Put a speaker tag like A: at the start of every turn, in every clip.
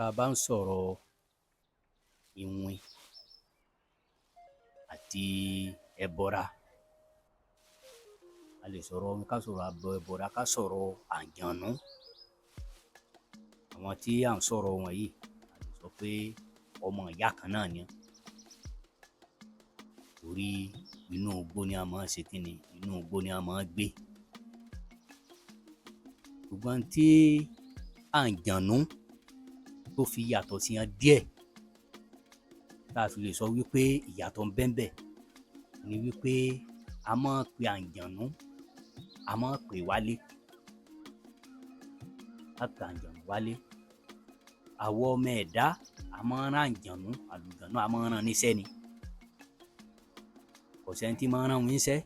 A: Tá a bá ń sọ̀rọ̀ iwin àti ẹbọra, a lè sọ̀rọ̀ ká sọ̀rọ̀ ẹbọra, ká sọ̀rọ̀ àǹjọ̀nú. Àwọn tí à ń sọ̀rọ̀ wọn yìí, a lè sọ pé ọmọ ìyá kan náà ni wọ́n. Torí inú igbó ni a máa ń ṣe kíni, inú igbó ni a máa ń gbé. Ṣùgbọ́n tí àǹjọ̀nú tó fi yàtọ̀ sí wọn díẹ̀, tá a fi lè sọ wípé ìyàtọ̀ ń bẹ́ńbẹ́ ni wípé a máa ń pe àǹjọ̀nú, a máa ń pè wálé, a pe àǹjọ̀nú wálé. Àwọn ọmọ ẹ̀dá a máa ń rán àǹjọ̀nú, àlùjọ̀nú a máa ń rán níṣẹ́ ni. Kò sẹ́ni tí máa ń rán wọn níṣẹ́.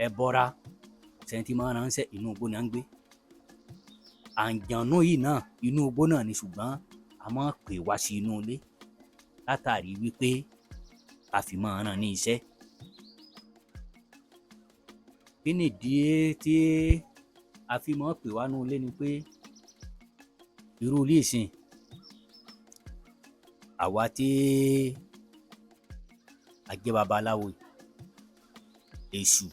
A: Ẹbọra kò sẹ́ni tí máa ń rán níṣẹ́, inú igbó ni wọ́n ń gbé. Àǹjọ̀nú yìí náà inú igbó náà ni, ṣùgbọ́n a máa ń pè wá sí inú ilé látàrí wípé a fi máa rán ní iṣẹ́. Kí nìdí tí a fi máa ń pè wá nínú ilé ni pé irú ilé ìsìn, àwa tí a jẹ́ babaláwo, Èṣù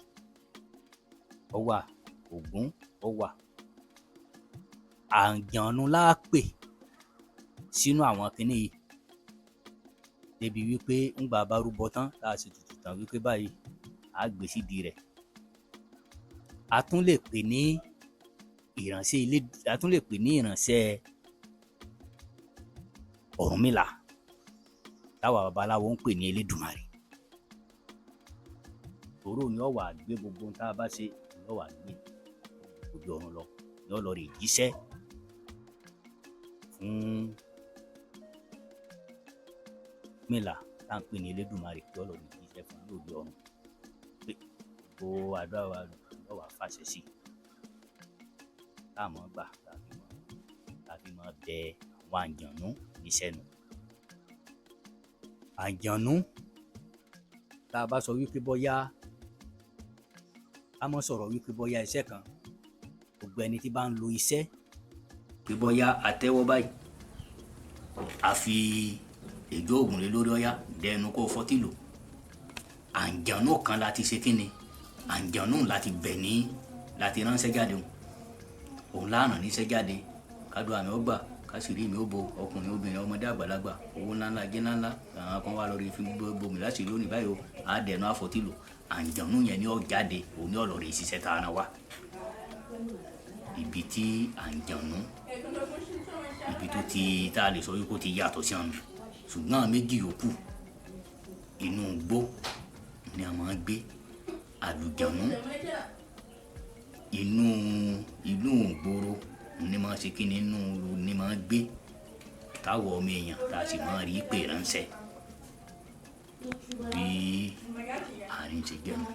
A: ó wà, Ògún ó wà. Àǹjọ̀nú la pè sínú àwọn kinní yìí, débi wípé ńgbà bá rúbọ tán, tá a sì tutù tán wípé báyìí á gbé sídìí rẹ̀. A tún lè pè ní ìránṣẹ́ ilé, a tún lè pè ní ìránṣẹ́ Ọ̀rúnmìlà, táwa babaláwo ń pè ní Elédùmarè. Tòró ni ó wà gbé gbogbo ohun tá a bá ṣe, ni ó wà gbé òde ọ̀run lọ, ni ó lọ rè jíṣẹ́ fún Ọ̀rúnmìlà tá à ń pè ní Elédùmarè, tí ó lọ rè jíṣẹ́ fún lóde ọ̀run pé gbogbo àdúrà wa ló wà fàṣẹ sí, tá a mọ̀ gbà, tá a fi mọ̀ bẹ àwọn àǹjọ̀nú níṣẹ́ nu. Àǹjọ̀nú tá a bá sọ wípé bóyá, a mọ̀ sọ̀rọ̀ wípé bóyá iṣẹ́ kan, gbogbo ẹni tí bá ń lo iṣẹ́, pé bóyá a tẹ́wọ́ báyìí, a fi èjò ògùn lé lórí, ọ̀yá dẹnu kó fọ́tí lò. Àǹjọ̀nú kan láti ṣe kíni, àǹjọ̀nú láti bẹ̀ ní, láti ránṣẹ́ jáde òun láàrán níṣẹ́ jáde. Kádùá mi ó gbà, kásìrí mi ó bo, ọkùnrin obìnrin ọmọdé àgbàlagbà, owó ńláńlá jẹ́ ńláńlá, àwọn kan wá lórí fi bomi láti lónìí báyìí o, á dẹnu àfọ́tí lò. Àǹjọ̀nú yẹn ni ó jáde, òun ni ó lọ rè ṣiṣẹ́ tá a rán wá. Ibi tí àǹjọ̀nú, ibi tó ti, tá a lè sọ wípé ó ti yàtọ̀ sí ọ̀nà. Ṣùgbọ́n méjì yòókù, inú igbó ni a máa ń gbé. Àlùjọ̀nú inú ìgboro ni máa ń ṣe kíni, inú ni máa ń gbé, táwọn ọmọ èèyàn tá a sì máa rí pè ránṣẹ́ bí àárín ṣe jẹ́ nu.